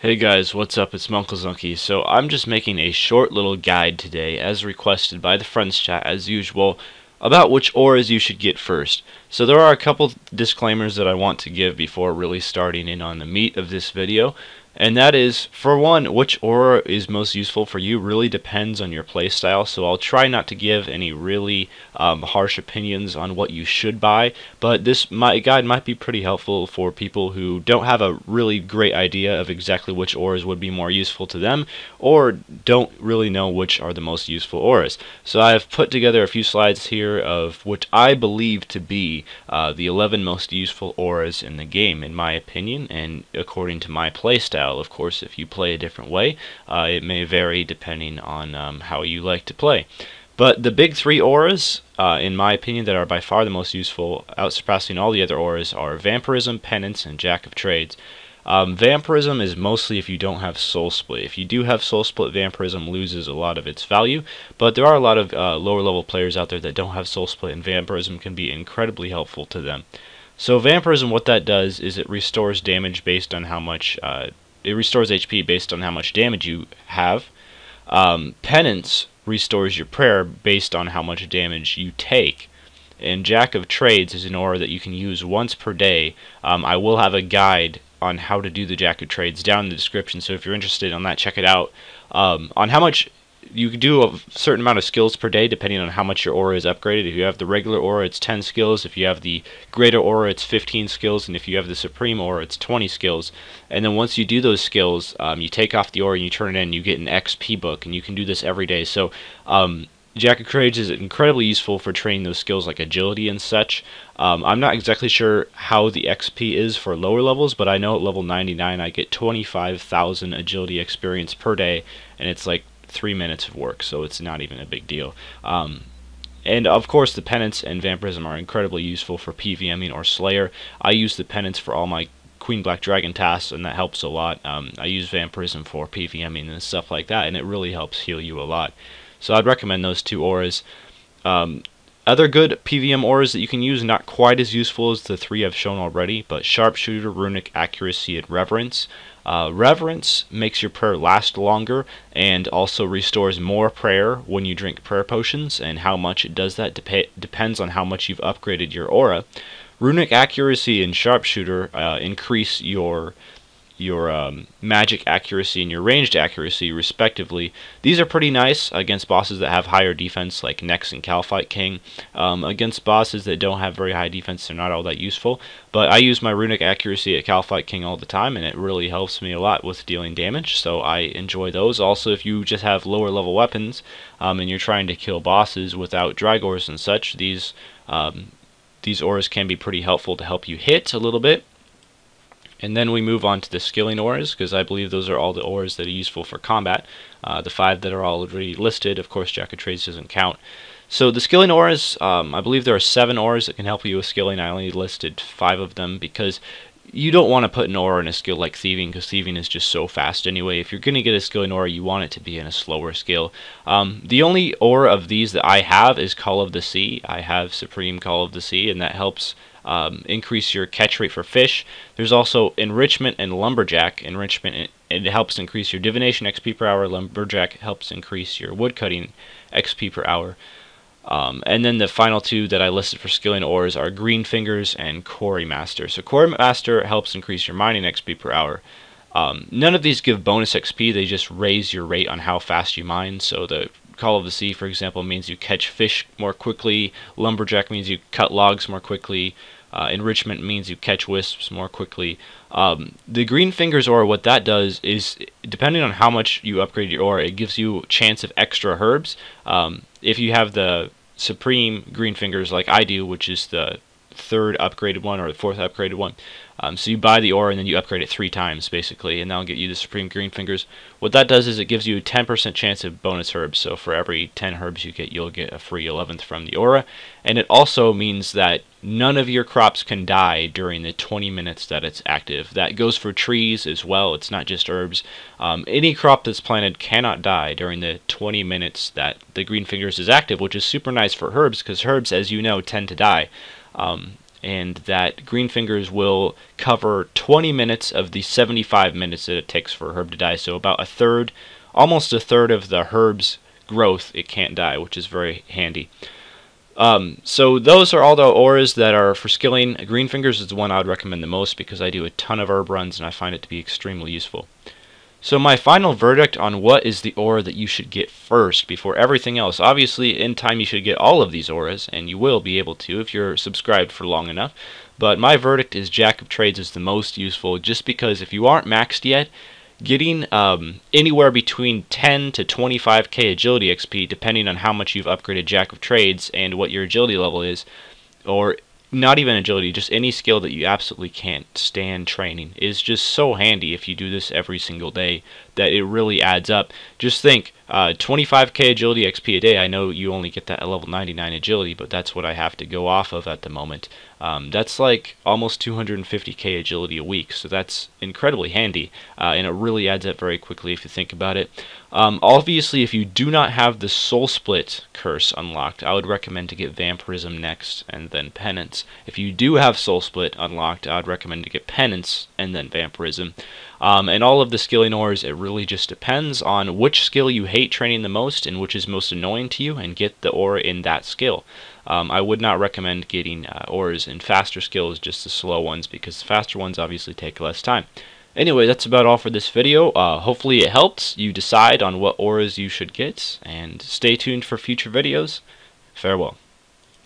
Hey guys, what's up? It's munclesonkey. So I'm just making a short little guide today, as requested by the friends chat as usual, about which auras you should get first. So there are a couple disclaimers that I want to give before really starting in on the meat of this video. And that is, for one, which aura is most useful for you really depends on your playstyle, so I'll try not to give any really harsh opinions on what you should buy, but my guide might be pretty helpful for people who don't have a really great idea of exactly which auras would be more useful to them, or don't really know which are the most useful auras. So I've put together a few slides here of what I believe to be the 11 most useful auras in the game, in my opinion, and according to my playstyle. Of course, if you play a different way, it may vary depending on how you like to play. But the big three auras, in my opinion, that are by far the most useful, outsurpassing all the other auras, are Vampirism, Penance, and Jack of Trades. Vampirism is mostly if you don't have Soul Split. If you do have Soul Split, Vampirism loses a lot of its value, but there are a lot of lower level players out there that don't have Soul Split, and Vampirism can be incredibly helpful to them. So Vampirism, what that does is it restores damage based on how much it restores HP based on how much damage you have. Penance restores your prayer based on how much damage you take. And Jack of Trades is an aura that you can use once per day. I will have a guide on how to do the Jack of Trades down in the description, so if you're interested on that, check it out. On how much you can do a certain amount of skills per day depending on how much your aura is upgraded. If you have the regular aura, it's 10 skills. If you have the greater aura, it's 15 skills. And if you have the supreme aura, it's 20 skills. And then once you do those skills, you take off the aura and you turn it in, you get an XP book, and you can do this every day. So Jack of Trades is incredibly useful for training those skills like agility and such. I'm not exactly sure how the XP is for lower levels, but I know at level 99 I get 25,000 agility experience per day, and it's like 3 minutes of work, so it's not even a big deal. And of course the Penance and Vampirism are incredibly useful for PVMing or Slayer. I use the Penance for all my Queen Black Dragon tasks, and that helps a lot. I use Vampirism for PVMing and stuff like that, and it really helps heal you a lot. So I'd recommend those two auras. Other good PVM auras that you can use, not quite as useful as the three I've shown already, but Sharpshooter, Runic Accuracy, and Reverence. Reverence makes your prayer last longer and also restores more prayer when you drink prayer potions, and how much it does that depends on how much you've upgraded your aura. Runic Accuracy and Sharpshooter increase your magic accuracy and your ranged accuracy respectively. These are pretty nice against bosses that have higher defense like Nex and Calphite King. Against bosses that don't have very high defense, they're not all that useful, but I use my runic accuracy at Calphite King all the time, and it really helps me a lot with dealing damage, so I enjoy those. Also, if you just have lower level weapons and you're trying to kill bosses without Dragors and such, these auras can be pretty helpful to help you hit a little bit. And then we move on to the skilling auras, because I believe those are all the auras that are useful for combat. The 5 that are already listed, of course Jack of Trades doesn't count. So the skilling auras, I believe there are 7 auras that can help you with skilling. I only listed 5 of them because you don't want to put an aura in a skill like Thieving, because Thieving is just so fast anyway. If you're going to get a skilling aura, you want it to be in a slower skill. The only aura of these that I have is Call of the Sea. I have Supreme Call of the Sea, and that helps increase your catch rate for fish. There's also Enrichment and Lumberjack. Enrichment, it helps increase your Divination XP per hour. Lumberjack helps increase your Woodcutting XP per hour. And then the final 2 that I listed for skilling auras are Green Fingers and Quarry Master. So Quarry Master helps increase your mining XP per hour. None of these give bonus XP, they just raise your rate on how fast you mine. So the Call of the Sea, for example, means you catch fish more quickly. Lumberjack means you cut logs more quickly. Enrichment means you catch wisps more quickly. The Green Fingers aura, what that does is, depending on how much you upgrade your aura, it gives you a chance of extra herbs. If you have the Supreme Green Fingers like I do, which is the 3rd upgraded one or the 4th upgraded one, so you buy the aura and then you upgrade it 3 times basically, and that'll get you the Supreme Green Fingers. What that does is it gives you a 10% chance of bonus herbs, so for every 10 herbs you get, you'll get a free 11th from the aura. And it also means that none of your crops can die during the 20 minutes that it's active. That goes for trees as well, it's not just herbs. Any crop that's planted cannot die during the 20 minutes that the Green Fingers is active, which is super nice for herbs, because herbs, as you know, tend to die. and that green fingers will cover 20 minutes of the 75 minutes that it takes for a herb to die. So about a third, almost a third of the herb's growth, it can't die, which is very handy. So those are all the auras that are for skilling. Green fingers is the one I would recommend the most because I do a ton of herb runs and I find it to be extremely useful. So my final verdict on what is the aura that you should get first before everything else. Obviously, in time you should get all of these auras, and you will be able to if you're subscribed for long enough. But my verdict is Jack of Trades is the most useful, just because if you aren't maxed yet, getting anywhere between 10 to 25k agility XP, depending on how much you've upgraded Jack of Trades and what your agility level is, or not even agility, just any skill that you absolutely can't stand training, is just so handy if you do this every single day that it really adds up. Just think, 25k agility XP a day. I know you only get that at level 99 agility, but that's what I have to go off of at the moment. That's like almost 250k agility a week, so that's incredibly handy, and it really adds up very quickly if you think about it. Obviously, if you do not have the Soul Split curse unlocked, I would recommend to get Vampirism next and then Penance. If you do have Soul Split unlocked, I would recommend to get Penance and then Vampirism. And all of the skilling auras, it really just depends on which skill you hate training the most and which is most annoying to you, and get the aura in that skill. I would not recommend getting auras in faster skills, just the slow ones, because the faster ones obviously take less time. Anyway, that's about all for this video. Hopefully it helps you decide on what auras you should get, and stay tuned for future videos. Farewell.